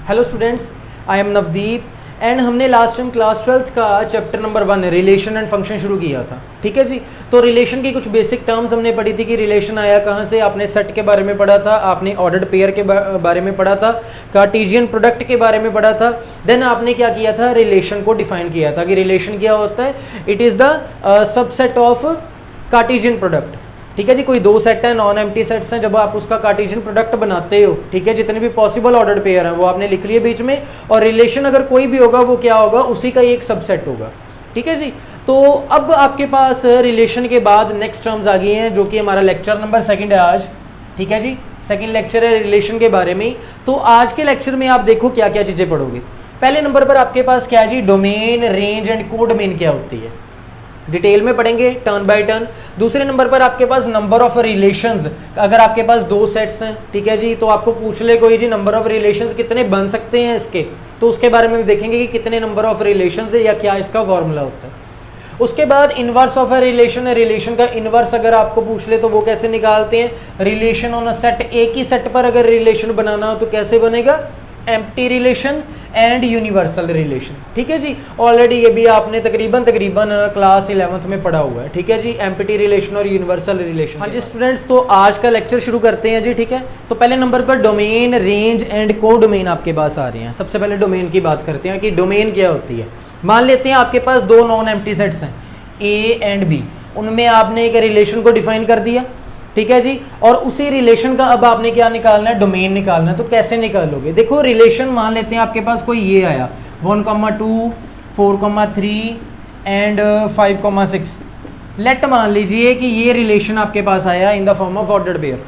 Hello students, I am Navdeep and हमने last time class 12th का chapter number 1 relation and function शुरू किया था। ठीक है जी। तो रिलेशन की कुछ बेसिक टर्म्स हमने पढ़ी थी कि रिलेशन आया कहाँ से। आपने सेट के बारे में पढ़ा था, आपने ऑर्डर्ड पेयर के बारे में पढ़ा था, कार्टेशियन प्रोडक्ट के बारे में पढ़ा था। देन आपने क्या किया था, रिलेशन को डिफाइन किया था कि रिलेशन क्या होता है। It is the subset of Cartesian product. ठीक है जी। कोई दो सेट है, नॉन एम्प्टी सेट्स हैं, जब आप उसका कार्टेशियन प्रोडक्ट बनाते हो, ठीक है, जितने भी पॉसिबल ऑर्डर्ड पेयर हैं वो आपने लिख लिए बीच में, और रिलेशन अगर कोई भी होगा वो क्या होगा, उसी का एक सबसेट होगा। ठीक है जी। तो अब आपके पास रिलेशन के बाद नेक्स्ट टर्म्स आ गई हैं, जो कि हमारा लेक्चर नंबर 2 है आज। ठीक है जी, सेकंड लेक्चर है रिलेशन के बारे में। तो आज के लेक्चर में आप देखो क्या क्या चीज़ें पढ़ोगे। पहले नंबर पर आपके पास क्या है जी, डोमेन, रेंज एंड कोडोमेन क्या होती है, डिटेल में पढ़ेंगे टर्न बाय टर्न। दूसरे नंबर पर आपके पास नंबर ऑफ रिलेशंस, अगर आपके पास दो सेट्स हैं, ठीक है जी, तो आपको पूछ ले कोई जी नंबर ऑफ रिलेशंस कितने बन सकते हैं इसके, तो उसके बारे में भी देखेंगे कि कितने नंबर ऑफ रिलेशंस है या क्या इसका फॉर्मूला होता है। उसके बाद इनवर्स ऑफ अ रिलेशन है, रिलेशन का इनवर्स अगर आपको पूछ ले तो वो कैसे निकालते हैं। रिलेशन ऑन अ सेट, एक ही सेट पर अगर रिलेशन बनाना हो तो कैसे बनेगा, empty relation and universal relation. ठीक है जी। ऑलरेडी ये भी आपने तकरीबन क्लास 11th में पढ़ा हुआ है। ठीक है जी, एम्प्टी रिलेशन और यूनिवर्सल रिलेशन। हाँ जी स्टूडेंट्स, तो आज का लेक्चर शुरू करते हैं जी। ठीक है, तो पहले नंबर पर डोमेन, रेंज एंड कोडोमेन आपके पास आ रहे हैं। सबसे पहले डोमेन की बात करते हैं कि डोमेन क्या होती है। मान लेते हैं आपके पास दो नॉन एम्प्टी सेट्स हैं ए एंड बी, उनमें आपने एक रिलेशन को डिफाइन कर दिया। ठीक है जी। और उसी रिलेशन का अब आपने क्या निकालना है, डोमेन निकालना है। तो कैसे निकालोगे, देखो रिलेशन मान लेते हैं आपके पास कोई ये आया 1,2, 4,3 एंड 5,6। लेट मान लीजिए कि ये रिलेशन आपके पास आया in the form of ordered pair.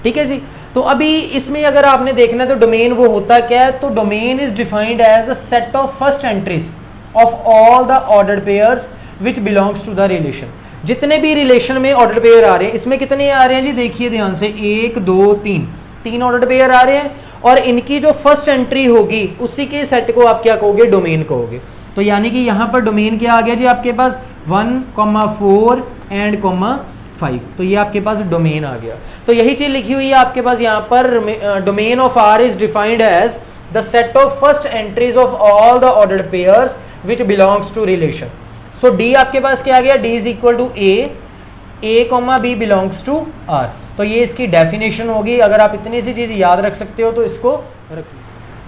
ठीक है जी। तो अभी इसमें अगर आपने देखना है तो डोमेन वो होता क्या है, तो domain is defined as a set of first entries of all the ordered pairs which belongs to the relation. जितने भी रिलेशन में ऑर्डर पेयर आ रहे हैं, इसमें कितने आ रहे हैं जी, देखिए ध्यान से, 1 2 3, 3 ऑर्डर पेयर आ रहे हैं, और इनकी जो फर्स्ट एंट्री होगी उसी के सेट को आप क्या कहोगे, डोमेन कहोगे। तो यानी कि यहाँ पर डोमेन क्या आ गया जी आपके पास 1,4 एंड 5, तो ये आपके पास डोमेन आ गया। तो यही चीज लिखी हुई है आपके पास यहाँ पर, domain of R is defined as the set of first entries of all the ordered pairs which belongs to relation. So D आपके पास क्या आ गया, D is equal to A comma B belongs to R. तो ये इसकी definition होगी। अगर आप इतनी सी चीज याद रख सकते हो तो इसको रख।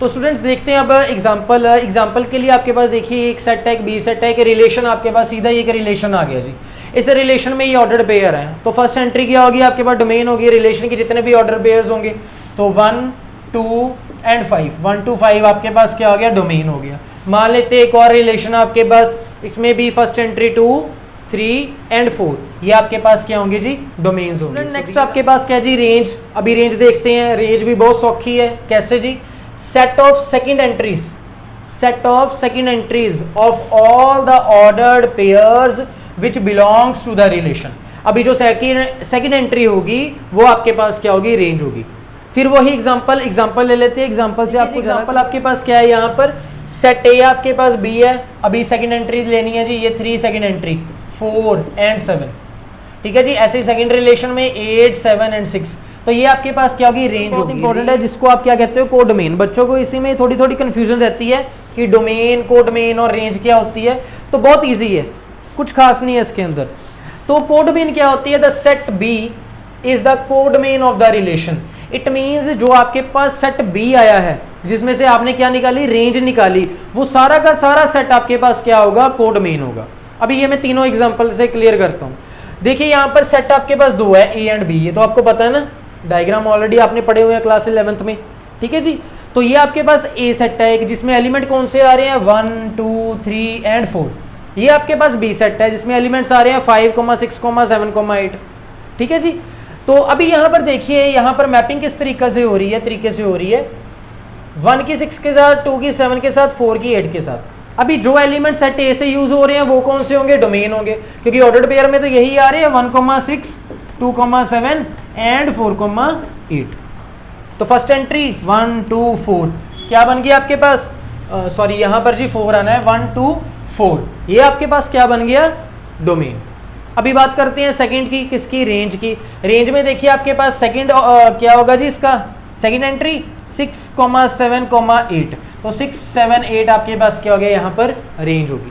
तो स्टूडेंट्स देखते हैं अब एग्जांपल के लिए आपके पास देखिए एक सेट है, एक बी सेट है, एक रिलेशन आपके पास सीधा एक रिलेशन आ गया जी। इस रिलेशन में ये ऑर्डर पेयर है, तो फर्स्ट एंट्री क्या होगी आपके पास, डोमेन होगी रिलेशन की जितने भी ऑर्डर पेयर्स होंगे। तो 1 2 एंड 5, 1 to 5 आपके पास क्या हो गया, डोमेन हो गया। मान लेते एक और रिलेशन आपके पास, इसमें भी फर्स्ट एंट्री 2 3 एंड 4, ये आपके पास क्या होंगे जी, डोमेन्स होंगे। नेक्स्ट आपके पास क्या जी, रेंज। अभी रेंज देखते हैं। रेंज भी बहुत सौखी है, कैसे जी, set of second entries of all the ordered pairs which belongs to the relation. अभी जो सेकंड एंट्री होगी वो आपके पास क्या होगी, रेंज होगी। फिर वही एग्जांपल ले लेते हैं। एग्जांपल से आपको एग्जांपल आपके पास क्या है, यहाँ पर सेट ए आपके पास बी है, अभी सेकंड एंट्री लेनी है जी, ये 3 सेकंड एंट्री 4 एंड 7। ठीक है जी। ऐसे ही सेकंड रिलेशन में 8 7 एंड 6, तो ये आपके पास क्या होगी, रेंज होगी। इंपॉर्टेंट है, जिसको आप क्या कहते हो, कोडोमेन। बच्चों को इसी में थोड़ी कंफ्यूजन रहती है कि डोमेन, कोडोमेन और रेंज क्या होती है। तो बहुत ईजी है, कुछ खास नहीं है इसके अंदर। तो कोडोमेन क्या होती है, the set B is the codomain of the relation. It means जो आपके पास सेट बी आया है, जिसमें से आपने क्या निकाली, रेंज निकाली, वो सारा का सारा सेट आपके पास क्या होगा, कोडोमेन होगा। अभी ये मैं तीनों एग्जांपल से क्लियर करता हूँ। देखिए यहाँ पर सेट आपके पास दो है, ए एंड बी, ये तो आपको पता है ना, डायग्राम ऑलरेडी आपने पढ़े हुए हैं क्लास 11th में। ठीक है जी। तो ये आपके पास ए सेट है एक, जिसमें एलिमेंट कौन से आ रहे हैं, 1 2 3 एंड 4। ये आपके पास बी सेट है जिसमें एलिमेंट्स आ रहे हैं 5 6 7 8। ठीक है जी। तो अभी यहाँ पर देखिए, यहाँ पर मैपिंग किस तरीके से हो रही है, 1 की 6 के साथ, 2 की 7 के साथ, 4 की 8 के साथ। अभी जो एलिमेंट सेट ए से यूज हो रहे हैं वो कौन से होंगे, डोमेन होंगे, क्योंकि ऑर्डर्ड पेयर में तो यही आ रहे हैं 1,6 2,7 एंड 4,8। तो फर्स्ट एंट्री 1 2 4 क्या बन गया आपके पास, सॉरी यहाँ पर जी 4 आना है, 1 2 4, ये आपके पास क्या बन गया, डोमेन। अभी बात करते हैं सेकंड की, किसकी, रेंज की। रेंज में देखिए आपके पास सेकंड क्या होगा जी, इसका सेकेंड एंट्री 6,7,8, तो 6, 7, 8 आपके पास क्या हो गया यहाँ पर रेंज होगी।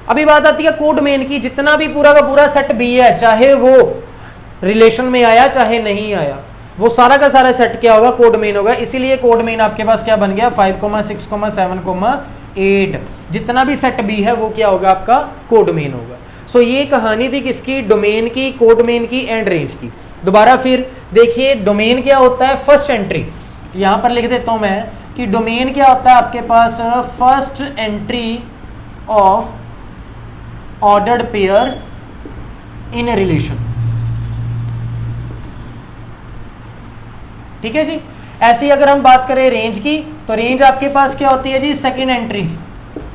अभी बात आती है कोडोमेन की। जितना भी पूरा का पूरा सेट बी है, चाहे वो रिलेशन में आया चाहे नहीं आया, वो सारा का सारा सेट क्या होगा, कोडोमेन होगा। इसीलिए कोडोमेन आपके पास क्या बन गया 5,6,7,8। जितना भी सेट बी है वो क्या होगा आपका कोडोमेन होगा। सो ये कहानी थी किसकी, डोमेन की, कोडोमेन की एंड रेंज की। दोबारा फिर देखिए डोमेन क्या होता है, फर्स्ट एंट्री। यहां पर लिख देता हूं मैं कि डोमेन क्या होता है आपके पास, first entry of ordered pair in relation. ठीक है जी। ऐसी अगर हम बात करें रेंज की, तो रेंज आपके पास क्या होती है जी, सेकंड एंट्री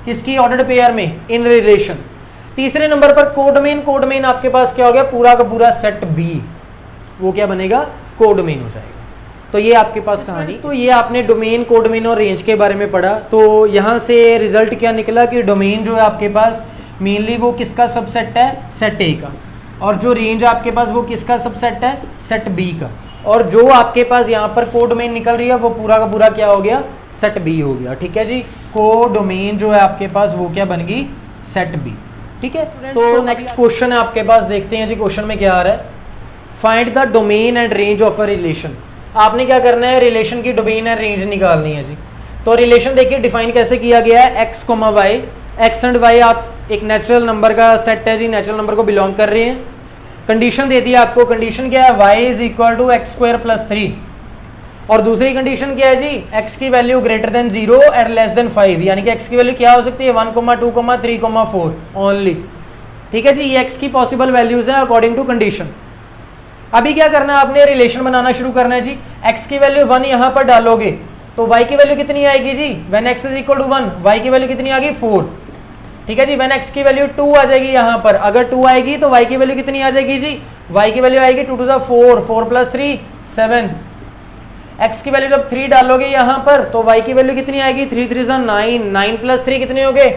किसकी, ऑर्डर्ड पेयर में इन रिलेशन। तीसरे नंबर पर कोडोमेन, कोडोमेन आपके पास क्या हो गया, पूरा का पूरा सेट बी, वो क्या बनेगा, कोडोमेन हो जाएगा। तो ये आपके पास कहानी। तो ये आपने डोमेन, कोडोमेन और रेंज के बारे में पढ़ा। तो यहाँ से रिजल्ट क्या निकला कि डोमेन जो है आपके पास मेनली वो किसका सबसेट है, सेट ए का, और जो रेंज आपके पास वो किसका सबसेट है, सेट बी का, और जो आपके पास यहाँ पर कोडोमेन निकल रही है वो पूरा का पूरा क्या हो गया, सेट बी हो गया। ठीक है जी। कोडोमेन जो है आपके पास वो क्या बन गई, सेट बी। ठीक है। तो नेक्स्ट क्वेश्चन है आपके पास, देखते हैं जी क्वेश्चन में क्या आ रहा है। Find the domain and range of a relation. आपने क्या करना है, रिलेशन की डोमेन एंड रेंज निकालनी है जी। तो रिलेशन देखिए डिफाइन कैसे किया गया है, x comma y. X and y आप एक नेचुरल नंबर का सेट है जी, नेचुरल नंबर को बिलोंग कर रहे हैं। कंडीशन दे दी आपको, कंडीशन क्या है, y is equal to x square plus 3, और दूसरी कंडीशन क्या है जी, x की value greater than 0 and less than 5, यानी कि x की वैल्यू क्या हो सकती है 1, 2, 3, 4 ओनली। ठीक है जी। ये x की पॉसिबल वैल्यूज है अकॉर्डिंग टू कंडीशन। अभी क्या करना है, आपने रिलेशन बनाना शुरू करना है जी। x की वैल्यू 1 यहां पर डालोगे तो y की वैल्यू कितनी आएगी जी, when x is equal to 1, y की वैल्यू कितनी आ गई 4। ठीक है जी। व्हेन x की वैल्यू 2 आ जाएगी यहाँ पर, अगर 2 आएगी तो y की वैल्यू कितनी आ जाएगी जी, y की वैल्यू आएगी 2 2 4, 4 प्लस 3 7। x की वैल्यू जब 3 डालोगे यहाँ पर तो y की वैल्यू कितनी आएगी, 3 3 9, 9 प्लस 3 कितने हो गए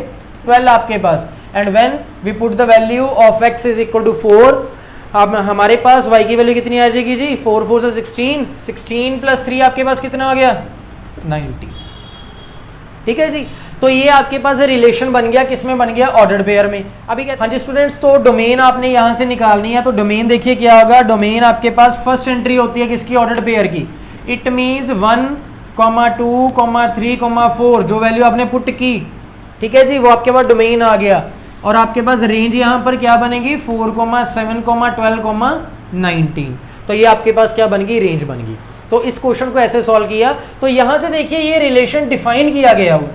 12 आपके पास। And when we put the value of x is equal to 4, अब हमारे पास y की वैल्यू कितनी आ जाएगी जी, 4 4 से 16, 16 प्लस 3 आपके पास कितना हो गया 90। ठीक है जी। तो ये आपके पास रिलेशन बन गया, किसमें बन गया, ऑर्डर्ड पेयर में। अभी क्या, हाँ जी स्टूडेंट्स, तो डोमेन आपने यहां से निकालनी है। तो डोमेन देखिए क्या होगा, डोमेन आपके पास फर्स्ट एंट्री होती है किसकी, ऑर्डर्ड पेयर की। इट मींस 1, 2, 3, 4 जो वैल्यू आपने पुट की, ठीक है जी, वो आपके पास डोमेन आ गया। और आपके पास रेंज यहां पर क्या बनेगी 4, 7, 12, 19। तो ये आपके पास क्या बन गई, रेंज बन गई। तो इस क्वेश्चन को ऐसे सॉल्व किया। तो यहां से देखिए ये रिलेशन डिफाइन किया गया हो।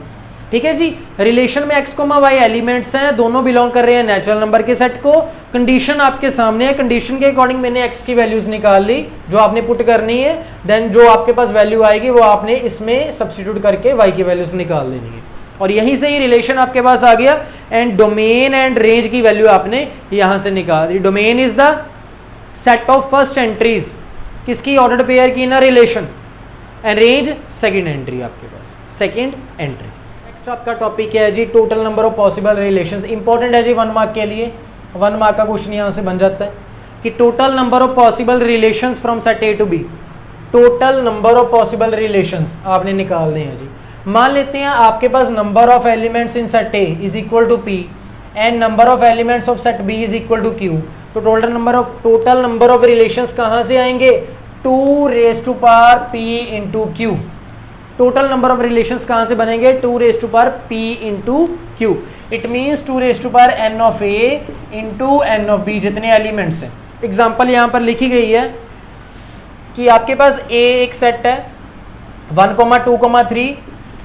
ठीक है जी। रिलेशन में x, y एलिमेंट्स हैं, दोनों बिलोंग कर रहे हैं नेचुरल नंबर के सेट को। कंडीशन आपके सामने है, कंडीशन के अकॉर्डिंग मैंने x की वैल्यूज निकाल ली जो आपने पुट करनी है। देन जो आपके पास वैल्यू आएगी वो आपने इसमें सब्स्टिट्यूट करके y की वैल्यूज निकाल देनी है, और यहीं से ही रिलेशन आपके पास आ गया। एंड डोमेन एंड रेंज की वैल्यू आपने यहां से निकाल दी। Domain is the set of first entries किसकी, ऑर्डर्ड पेयर की ना relation, and range second entry आपके पास, सेकेंड एंट्री। आपका टॉपिक क्या है जी, total number of possible relations. Important है जी 1 मार्क के लिए, 1 मार्क का क्वेश्चन यहां से बन जाता है कि total number of possible relations from set A to B. Total number of possible relations आपने निकालने हैं जी। मान लेते हैं आपके पास number of elements in set A is equal to P and number of elements of set B is equal to Q. तो टोटल नंबर ऑफ रिलेशंस कहां से आएंगे, 2 raise to power P into Q. Total number of relations कहां से बनेंगे, 2 raise to power p into Q. It means 2 raise to power n of a into n of b, जितने elements हैं। Example यहां पर लिखी गई है कि आपके पास a एक सेट है 1, 2, 3,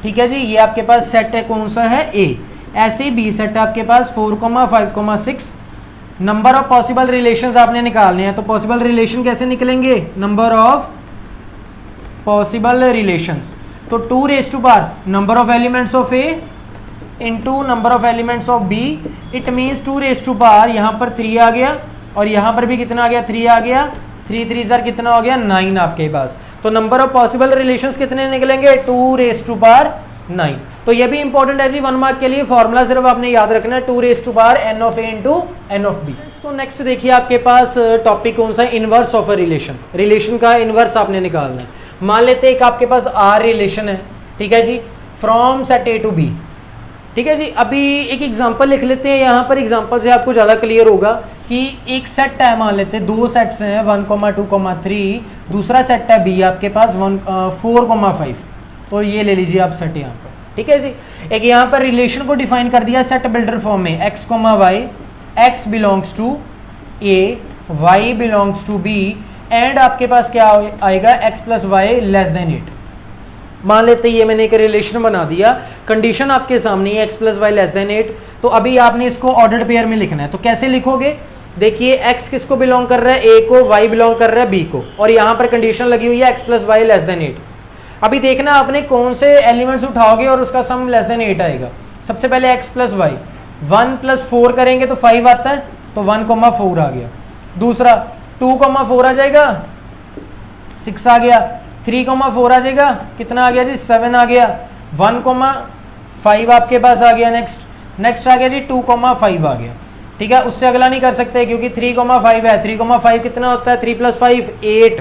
ठीक है जी, ये आपके पास सेट है, कौन सा है a। ऐसे b सेट है आपके पास 4, 5, 6। नंबर ऑफ पॉसिबल रिलेशंस आपने निकालने हैं। तो पॉसिबल रिलेशन कैसे निकलेंगे, नंबर ऑफ पॉसिबल रिलेशंस। तो 2 raise to power number of elements of A into number of elements of B. It means 2 raise to power यहाँ पर 3 आ गया, और यहाँ पर भी कितना आ गया, 3 आ गया। 3 3 जार कितना हो गया 9 आपके पास। तो नंबर ऑफ पॉसिबल रिलेशंस कितने निकलेंगे, 2 रेज़ टू पावर 9। तो ये भी इंपॉर्टेंट है जी 1 मार्क के लिए। फॉर्मूला सिर्फ आपने याद रखना है, 2 raise to power n of a into n of b। तो नेक्स्ट देखिए आपके पास टॉपिक कौन सा है, inverse of a relation. Relation का इनवर्स आपने निकालना है। मान लेते हैं एक आपके पास आर रिलेशन है, ठीक है जी, from set A to B, ठीक है जी। अभी एक एग्जांपल लिख लेते हैं, यहाँ पर एग्जांपल से आपको ज़्यादा क्लियर होगा कि एक सेट है, मान लेते हैं दो सेट्स हैं 1,2,3, दूसरा सेट है बी आपके पास 4,5, तो ये ले लीजिए आप सेट यहाँ पर, ठीक है जी। एक यहाँ पर रिलेशन को डिफाइन कर दिया सेट बिल्डर फॉर्म में, x, y, x belongs to A, y belongs to B, and आपके पास क्या आएगा x plus y less than 8। मान लेते ये मैंने एक रिलेशन बना दिया, कंडीशन आपके सामने है x plus y less than 8, तो अभी आपने इसको ऑर्डर्ड पेयर में लिखना है। तो कैसे लिखोगे, देखिए x किसको बिलोंग कर रहा है, a को, y बिलोंग कर रहा है b को, और यहाँ पर कंडीशन लगी हुई है x plus y less than 8। अभी देखना आपने कौन से एलिमेंट्स उठाओगे और उसका सम लेस देन 8 आएगा। सबसे पहले x प्लस वाई, 1 प्लस 4 करेंगे तो 5 आता है, तो 1,4 आ गया। दूसरा 2,4 आ जाएगा, 6 आ गया। 3,4 आ जाएगा, कितना आ गया जी, 7 आ गया। 1,5 आपके पास आ गया। नेक्स्ट आ गया जी 2,5 आ गया, ठीक है। उससे अगला नहीं कर सकते क्योंकि 3,5 है। 3,5 कितना होता है, 3 प्लस 5 8,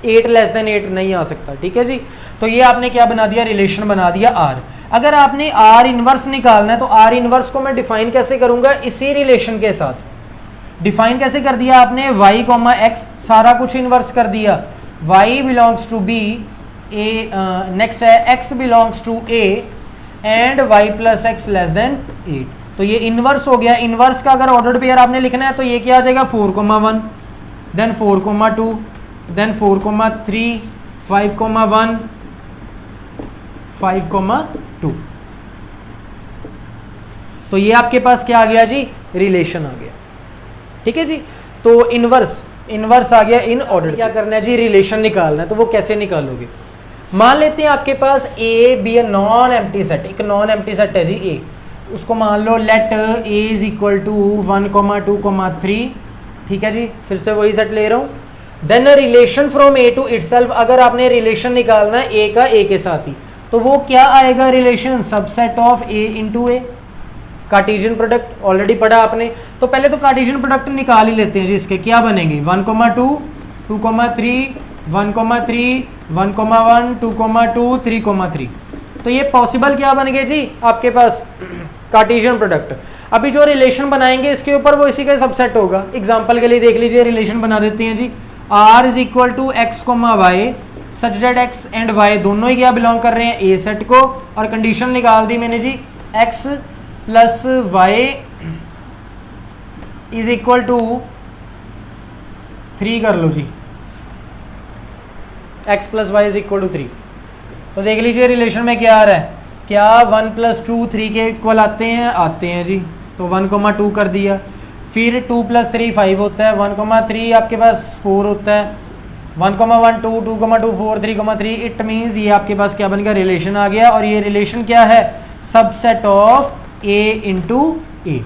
8 लेस देन 8 नहीं आ सकता, ठीक है जी। तो ये आपने क्या बना दिया, रिलेशन बना दिया आर। अगर आपने आर इनवर्स निकालना है तो आर इनवर्स को मैं डिफाइन कैसे करूंगा, इसी रिलेशन के साथ डिफाइन कैसे कर दिया आपने, y, x सारा कुछ इनवर्स कर दिया, y belongs to b, a next है x belongs to a and y plus x less than 8। तो ये इनवर्स हो गया। इनवर्स का अगर ऑर्डर्ड पेयर आपने लिखना है तो ये क्या आ जाएगा, 4,1, देन 4,2, देन 4,3, 5,1, 5,2। तो ये आपके पास क्या आ गया जी, रिलेशन आ गया, ठीक है जी। तो इनवर्स आ गया इन ऑर्डर। क्या करना है जी, रिलेशन निकालना है। तो वो कैसे निकालोगे, मान लेते हैं आपके पास A B A non empty set, एक नॉन एम्प्टी सेट है जी ए, उसको मान लो let A is equal to 1,2,3, ठीक है जी। फिर से वही सेट ले रहा हूँ। Then relation from A to itself, अगर आपने रिलेशन निकालना है ए का ए के साथ ही, तो वो क्या आएगा, relation subset of A into A. Cartesian product already पढ़ा आपने, तो पहले तो कार्टेशियन प्रोडक्ट निकाल ही लेते हैं जी। इसके क्या बनेंगे, 1,2, 2,3, 1,3, 1,1, 2,2, 3,3। तो ये पॉसिबल क्या बन गए जी आपके पास, कार्टेशियन प्रोडक्ट। अभी जो रिलेशन बनाएंगे इसके ऊपर वो इसी का सबसेट होगा। एग्जांपल के लिए देख लीजिए, रिलेशन बना देते हैं जी, r is equal to x, y such that x and y दोनों ही क्या बिलोंग कर रहे हैं, ए सेट को, और कंडीशन निकाल दी मैंने जी, x plus y is equal to 3 कर लो जी, x plus y is equal to 3। तो देख लीजिए रिलेशन में क्या आ रहा है, क्या 1 प्लस 2 3 के इक्वल आते हैं जी। तो 1,2 कर दिया, फिर 2 प्लस 3 5 होता है, 1,3 आपके पास 4 होता है, 1,1 2, 2,2 4, 3,3। इट मीन्स ये आपके पास क्या बन गया, रिलेशन आ गया। और ये रिलेशन क्या है, सबसेट ऑफ ए इंटू ए।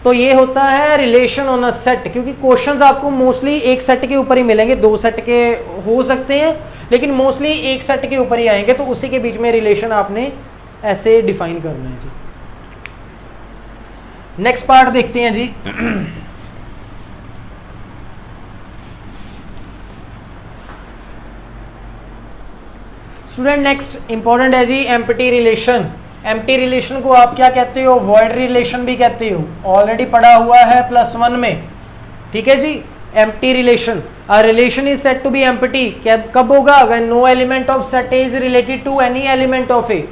तो ये होता है रिलेशन ऑन अ सेट, क्योंकि क्वेश्चंस आपको मोस्टली एक सेट के ऊपर ही मिलेंगे, 2 सेट के हो सकते हैं लेकिन मोस्टली एक सेट के ऊपर ही आएंगे। तो उसी के बीच में रिलेशन आपने ऐसे डिफाइन करना है जी। नेक्स्ट पार्ट देखते हैं जी। स्टूडेंट नेक्स्ट इंपॉर्टेंट है जी, एम्प्टी रिलेशन। एम्प्टी रिलेशन को आप क्या कहते हो, वॉइड रिलेशन भी कहते हो, ऑलरेडी पढ़ा हुआ है +1 में, ठीक है जी। Empty relation, a relation is said to be empty, कब होगा, when no element of set A is related to any element of A.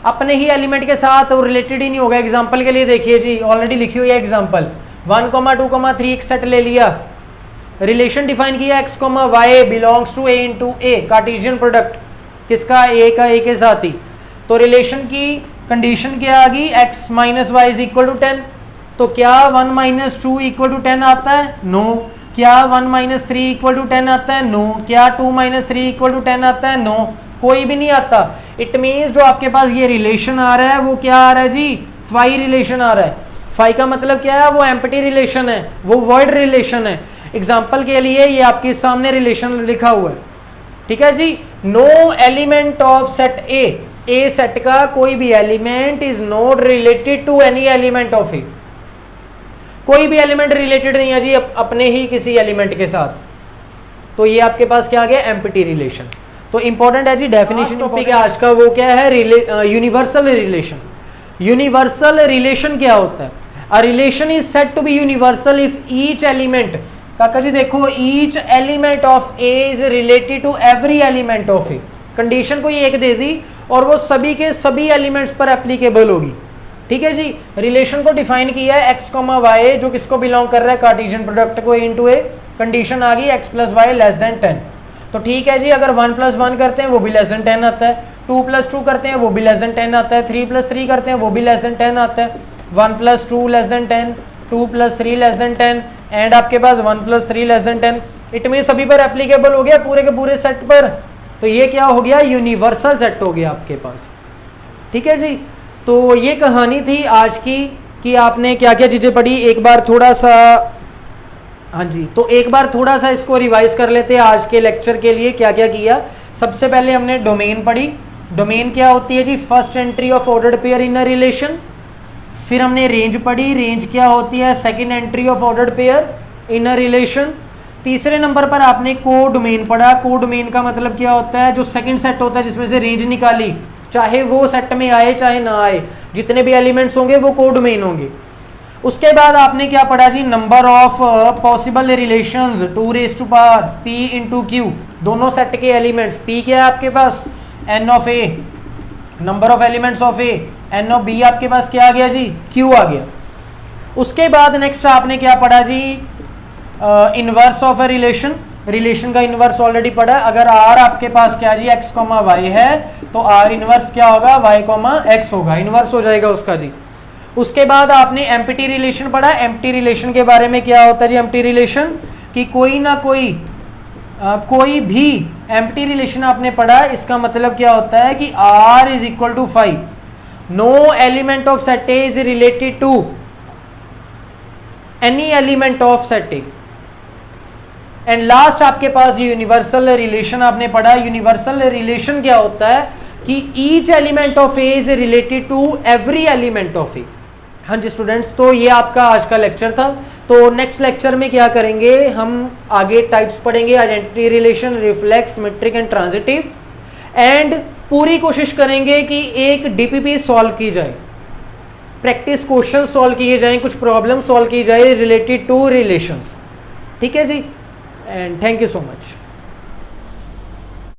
अपने ही एलिमेंट के साथ वो रिलेटेड ही नहीं होगा। एग्जांपल के लिए देखिए जी, ऑलरेडी लिखी हुई है एग्जांपल, 1,2,3 एक सेट ले लिया, रिलेशन डिफाइन किया x, y belongs to a into A, cartesian product किसका, a का a के साथ ही। तो रिलेशन की कंडीशन क्या आ गई, x minus y is equal to 10। तो क्या 1 माइनस 2 इक्वल टू 10 आता है, नो। क्या 1 माइनस 3 इक्वल टू 10 आता है, नो। क्या 2 माइनस 3 इक्वल टू 10 आता है, नो। कोई भी नहीं आता। इट मीन्स जो आपके पास ये रिलेशन आ रहा है वो क्या आ रहा है जी, फाई रिलेशन आ रहा है। फाई का मतलब क्या है, वो एम्प्टी रिलेशन है, वो वॉइड रिलेशन है। एग्जाम्पल के लिए ये आपके सामने रिलेशन लिखा हुआ है, ठीक है जी। No element of set A set का कोई भी element is not related to any element of A. कोई भी एलिमेंट रिलेटेड नहीं है जी अपने ही किसी एलिमेंट के साथ। तो ये आपके पास क्या आ गया, एम्प्टी रिलेशन। तो इंपॉर्टेंट है जी डेफिनेशन टॉपिक है आज का, वो क्या है, यूनिवर्सल रिलेशन। यूनिवर्सल रिलेशन क्या होता है? A relation is said to be universal if each element, काका जी देखो, each element of A is related to every element of A. Condition कोई एक दे दी और वो सभी के सभी एलिमेंट्स पर एप्लीकेबल होगी। ठीक है जी, रिलेशन को डिफाइन किया है x, y जो किसको बिलोंग कर रहा है, कार्टेशियन प्रोडक्ट को, इनटू ए। कंडीशन आ गई x + y लेस देन 10। तो ठीक है जी, अगर 1 + 1 करते हैं वो भी लेस देन 10 आता है, 2 + 2 करते हैं वो भी लेस देन 10 आता है, 3 + 3 करते हैं वो भी लेस देन 10 आता है, 1 + 2 less than 10, 2 + 3 less than 10 and आपके पास 1 + 3 लेस देन 10। इट मीन सभी पर एप्लीकेबल हो गया, पूरे के पूरे सेट पर। तो ये क्या हो गया, यूनिवर्सल सेट हो गया आपके पास। ठीक है जी, तो ये कहानी थी आज की कि आपने क्या क्या चीज़ें पढ़ी। एक बार थोड़ा सा, हाँ जी, तो एक बार थोड़ा सा इसको रिवाइज कर लेते हैं आज के लेक्चर के लिए क्या क्या किया। सबसे पहले हमने डोमेन पढ़ी। डोमेन क्या होती है जी, first entry of ordered pair in a relation. फिर हमने रेंज पढ़ी, रेंज क्या होती है, second entry of ordered pair in a relation. तीसरे नंबर पर आपने को डोमेन पढ़ा। को डोमेन का मतलब क्या होता है, जो सेकंड सेट होता है जिसमें से रेंज निकाली, चाहे वो सेट में आए चाहे ना आए, जितने भी एलिमेंट्स होंगे वो को डोमेन होंगे। उसके बाद आपने क्या पढ़ा जी, number of possible relations 2⁻⁴ p × q, दोनों सेट के एलिमेंट्स। p क्या है आपके पास, n of a, number of elements of a, n of b आपके पास क्या आ गया जी, q आ गया। उसके बाद नेक्स्ट आपने क्या पढ़ा जी, inverse of a relation. Relation का इनवर्स ऑलरेडी पढ़ा। अगर r आपके पास क्या जी, x, y है तो r इनवर्स क्या होगा, y, x होगा, इनवर्स हो जाएगा उसका जी। उसके बाद आपने एम्प्टी रिलेशन पढ़ा। एम्प्टी रिलेशन के बारे में क्या होता है जी, एम्प्टी रिलेशन कि कोई ना कोई कोई भी एम्प्टी रिलेशन आपने पढ़ा। इसका मतलब क्या होता है कि r = 5, no element of set A is related to any element of set A. And last आपके पास यूनिवर्सल रिलेशन आपने पढ़ा। यूनिवर्सल रिलेशन क्या होता है कि each element of A is related to every element of A. हाँ जी स्टूडेंट्स, तो ये आपका आज का लेक्चर था। तो नेक्स्ट लेक्चर में क्या करेंगे, हम आगे टाइप्स पढ़ेंगे, identity relation, reflex, metric and transitive. And पूरी कोशिश करेंगे कि एक डीपीपी सॉल्व की जाए, प्रैक्टिस क्वेश्चन सॉल्व किए जाएं, कुछ प्रॉब्लम सॉल्व की जाए रिलेटेड टू रिलेशंस। ठीक है जी, and thank you so much.